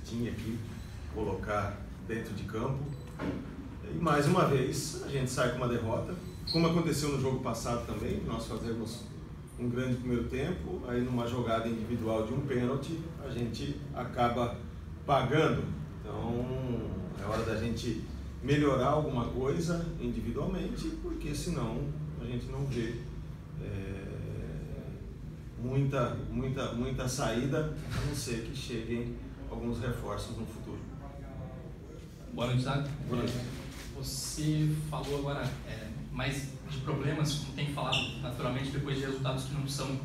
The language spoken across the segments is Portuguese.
tinha que colocar dentro de campo. E mais uma vez a gente sai com uma derrota, como aconteceu no jogo passado também. Nós fazemos um grande primeiro tempo, aí numa jogada individual de um pênalti a gente acaba pagando. Então é hora da gente melhorar alguma coisa individualmente, porque senão a gente não vê muita saída, a não ser que cheguem alguns reforços no futuro. Boa noite, Zago. Boa noite. Você falou agora mais de problemas, como tem falado naturalmente depois de resultados que não são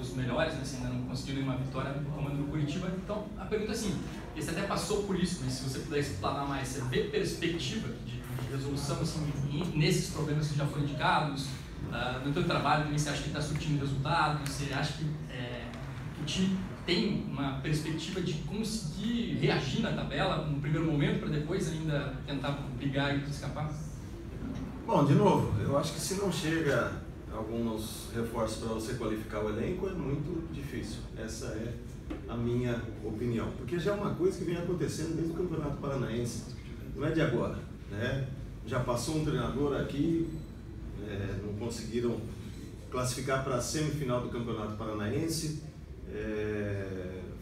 os melhores, né? Você ainda não conseguiu nenhuma vitória no comando do Curitiba. Então, a pergunta é assim, você até passou por isso, mas se você puder explanar mais, você vê perspectiva de resolução assim, nesses problemas que já foram indicados? No teu trabalho, você acha que está surtindo resultados? Você acha que o time tem uma perspectiva de conseguir reagir na tabela no primeiro momento para depois ainda tentar brigar e escapar? Bom, de novo, eu acho que se não chega alguns reforços para você qualificar o elenco, é muito difícil. Essa é a minha opinião, porque já é uma coisa que vem acontecendo desde o Campeonato Paranaense, não é de agora, né? Já passou um treinador aqui, não conseguiram classificar para a semifinal do Campeonato Paranaense,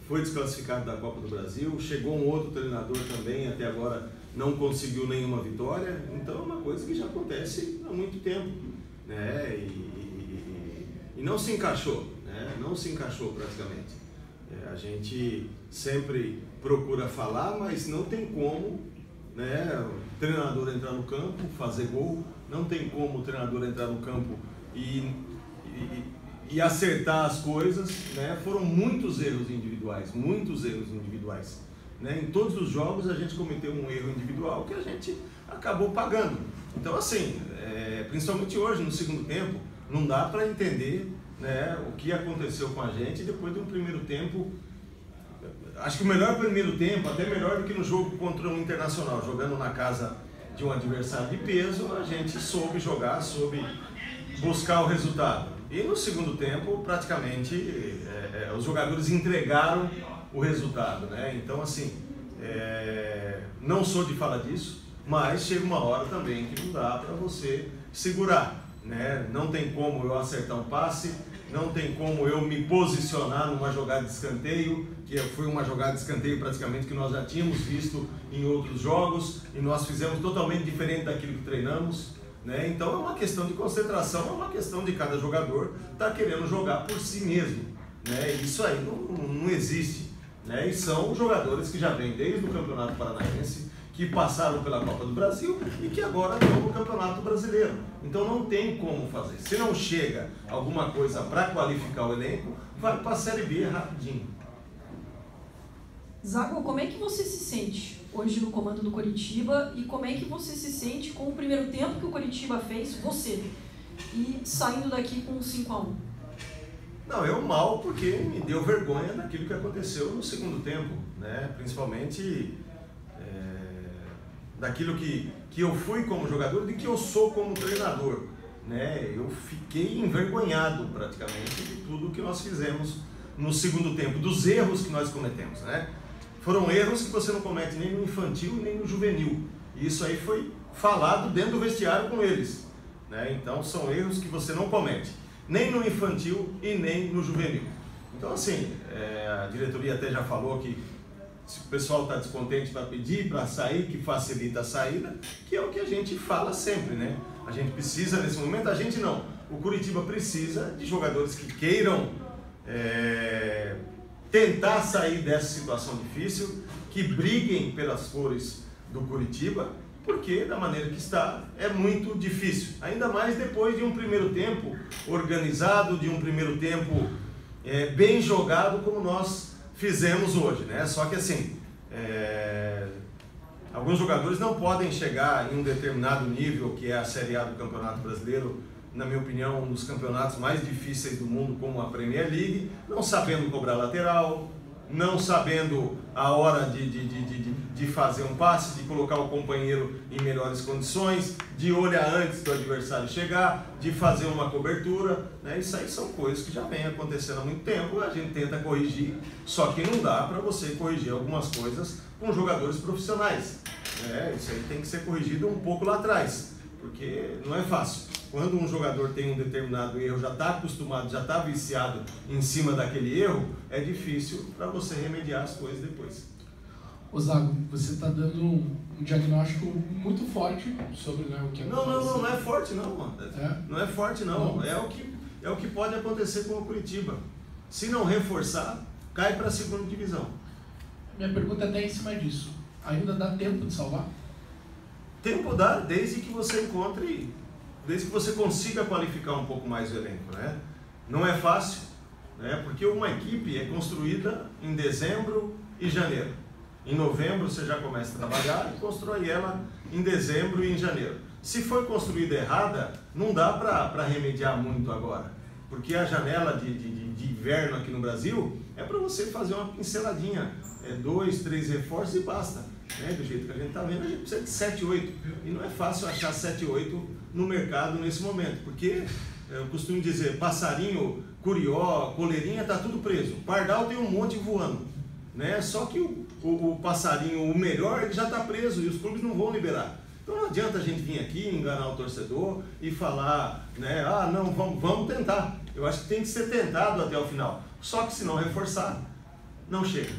foi desclassificado da Copa do Brasil, chegou um outro treinador também, até agora não conseguiu nenhuma vitória. Então é uma coisa que já acontece há muito tempo, né? E não se encaixou, né? Não se encaixou praticamente. A gente sempre procura falar, mas não tem como, né, o treinador entrar no campo, fazer gol, não tem como o treinador entrar no campo e acertar as coisas, né? Foram muitos erros individuais, né? Em todos os jogos a gente cometeu um erro individual que a gente acabou pagando. Então assim, principalmente hoje no segundo tempo, não dá para entender, né, o que aconteceu com a gente depois de um primeiro tempo. Acho que o melhor primeiro tempo, até melhor do que no jogo contra o Internacional, jogando na casa de um adversário de peso, a gente soube jogar, soube buscar o resultado. E no segundo tempo, praticamente, os jogadores entregaram o resultado, né? Então, assim, não sou de falar disso, mas chega uma hora também que não dá para você segurar, né? Não tem como eu acertar um passe, não tem como eu me posicionar numa jogada de escanteio, que foi uma jogada de escanteio praticamente que nós já tínhamos visto em outros jogos, e nós fizemos totalmente diferente daquilo que treinamos, né? Então é uma questão de concentração, é uma questão de cada jogador estar querendo jogar por si mesmo, né? Isso aí não existe, né? E são jogadores que já vêm desde o Campeonato Paranaense, que passaram pela Copa do Brasil e que agora estão no Campeonato Brasileiro. Então não tem como fazer. Se não chega alguma coisa para qualificar o elenco, vai para a Série B rapidinho. Zago, como é que você se sente hoje no comando do Coritiba e como é que você se sente com o primeiro tempo que o Coritiba fez, você, e saindo daqui com um 5-1? Não, eu mal, porque me deu vergonha daquilo que aconteceu no segundo tempo, né? Principalmente daquilo que eu fui como jogador e que eu sou como treinador, né? Eu fiquei envergonhado praticamente de tudo que nós fizemos no segundo tempo, dos erros que nós cometemos, né? Foram erros que você não comete nem no infantil nem no juvenil. E isso aí foi falado dentro do vestiário com eles, né? Então são erros que você não comete, nem no infantil e nem no juvenil. Então assim, a diretoria até já falou que se o pessoal está descontente para pedir, para sair, que facilita a saída, que é o que a gente fala sempre, né? A gente precisa nesse momento, a gente não, o Curitiba precisa de jogadores que queiram tentar sair dessa situação difícil, que briguem pelas cores do Curitiba, porque da maneira que está é muito difícil, ainda mais depois de um primeiro tempo organizado, de um primeiro tempo bem jogado como nós fizemos hoje, né? Só que assim, alguns jogadores não podem chegar em um determinado nível, que é a Série A do Campeonato Brasileiro, na minha opinião, um dos campeonatos mais difíceis do mundo, como a Premier League, não sabendo cobrar lateral, não sabendo a hora de fazer um passe, de colocar o companheiro em melhores condições, de olhar antes do adversário chegar, de fazer uma cobertura, né? Isso aí são coisas que já vem acontecendo há muito tempo, a gente tenta corrigir, só que não dá para você corrigir algumas coisas com jogadores profissionais, né? Isso aí tem que ser corrigido um pouco lá atrás, porque não é fácil. Quando um jogador tem um determinado erro, já está acostumado, já está viciado em cima daquele erro, é difícil para você remediar as coisas depois. Ô Zago, você está dando um diagnóstico muito forte sobre, né, o que aconteceu. Não é forte não. Não é forte não. É o que pode acontecer com o Curitiba. Se não reforçar, cai para a segunda divisão. Minha pergunta é até em cima disso. Ainda dá tempo de salvar? Tempo dá, desde que você encontre, desde que você consiga qualificar um pouco mais o elenco, né? Não é fácil, né? Porque uma equipe é construída em dezembro e janeiro. Em novembro você já começa a trabalhar e constrói ela em dezembro e em janeiro. Se foi construída errada, não dá para remediar muito agora. Porque a janela de inverno aqui no Brasil é para você fazer uma pinceladinha. 2, 3 reforços e basta. Né? Do jeito que a gente está vendo, a gente precisa de 7, 8. E não é fácil achar 7, 8 no mercado nesse momento. Porque eu costumo dizer, passarinho, curió, coleirinha, está tudo preso. Pardal tem um monte voando. Né? Só que o passarinho, o melhor, ele já está preso e os clubes não vão liberar. Então não adianta a gente vir aqui, enganar o torcedor e falar, né, não, vamos tentar. Eu acho que tem que ser tentado até o final. Só que se não reforçar, não chega.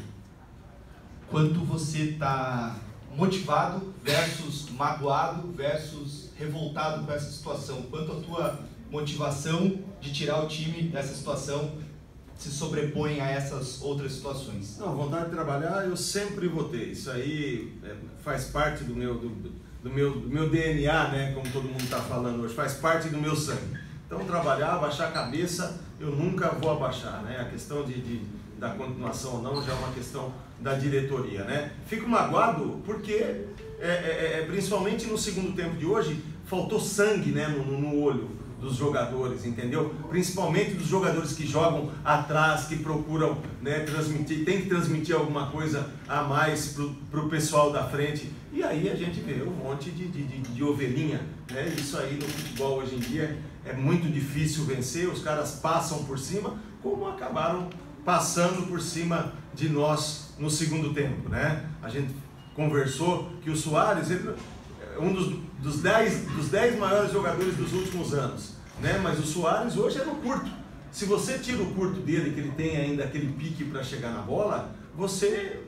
Quanto você está motivado versus magoado versus revoltado com essa situação? Quanto a tua motivação de tirar o time dessa situação se sobrepõe a essas outras situações? Não, vontade de trabalhar eu sempre vou ter. Isso aí faz parte do meu DNA, né? Como todo mundo está falando hoje, faz parte do meu sangue. Então trabalhar, abaixar a cabeça, eu nunca vou abaixar, né? A questão da continuação ou não já é uma questão da diretoria, né? Fico magoado porque, principalmente no segundo tempo de hoje, faltou sangue, né? no olho dos jogadores, entendeu? Principalmente dos jogadores que jogam atrás, que procuram, né, transmitir, tem que transmitir alguma coisa a mais pro pessoal da frente. E aí a gente vê um monte de ovelhinha, né? Isso aí no futebol hoje em dia é muito difícil vencer, os caras passam por cima, como acabaram passando por cima de nós no segundo tempo, né? A gente conversou que o Soares, ele é um dos 10 maiores jogadores dos últimos anos, né? Mas o Soares hoje é no curto. Se você tira o curto dele, que ele tem ainda aquele pique para chegar na bola, você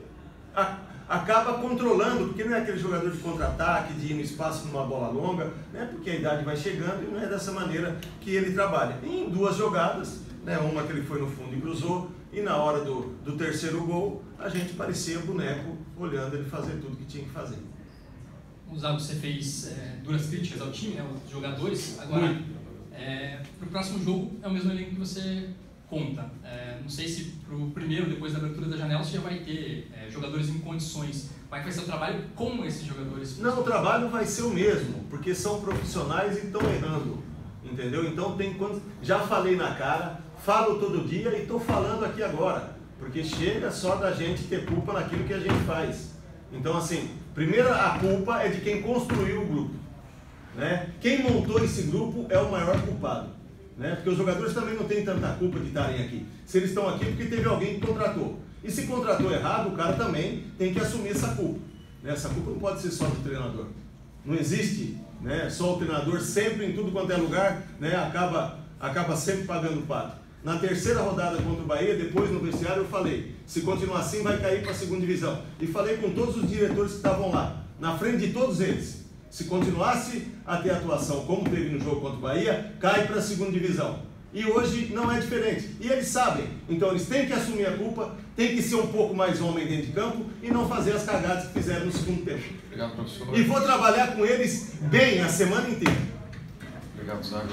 acaba controlando, porque não é aquele jogador de contra-ataque, de ir no espaço numa bola longa, né? Porque a idade vai chegando e não é dessa maneira que ele trabalha. E em 2 jogadas, né? Uma que ele foi no fundo e cruzou, e na hora do terceiro gol, a gente parecia boneco olhando ele fazer tudo que tinha que fazer. Zago, você fez duras críticas ao time, né, os jogadores. Agora, para o próximo jogo é o mesmo elenco que você conta. Não sei se para o primeiro, depois da abertura da janela, você já vai ter jogadores em condições. Como é que vai ser o trabalho com esses jogadores? Não, o trabalho vai ser o mesmo, porque são profissionais e estão errando, entendeu? Então já falei na cara, falo todo dia e estou falando aqui agora, porque chega só da gente ter culpa naquilo que a gente faz. Então, assim, primeiro a culpa é de quem construiu o grupo, né? Quem montou esse grupo é o maior culpado, né? Porque os jogadores também não têm tanta culpa de estarem aqui. Se eles estão aqui, porque teve alguém que contratou. E se contratou errado, o cara também tem que assumir essa culpa, né? Essa culpa não pode ser só do treinador. Não existe, né, só o treinador sempre em tudo quanto é lugar, né, acaba sempre pagando o pato. Na terceira rodada contra o Bahia, depois no vestiário eu falei, se continuar assim vai cair para a segunda divisão. E falei com todos os diretores que estavam lá, na frente de todos eles. Se continuasse a ter atuação como teve no jogo contra o Bahia, cai para a segunda divisão. E hoje não é diferente. E eles sabem. Então eles têm que assumir a culpa, têm que ser um pouco mais homem dentro de campo e não fazer as cagadas que fizeram no segundo tempo. Obrigado, professor. E vou trabalhar com eles bem a semana inteira. Obrigado, Zago.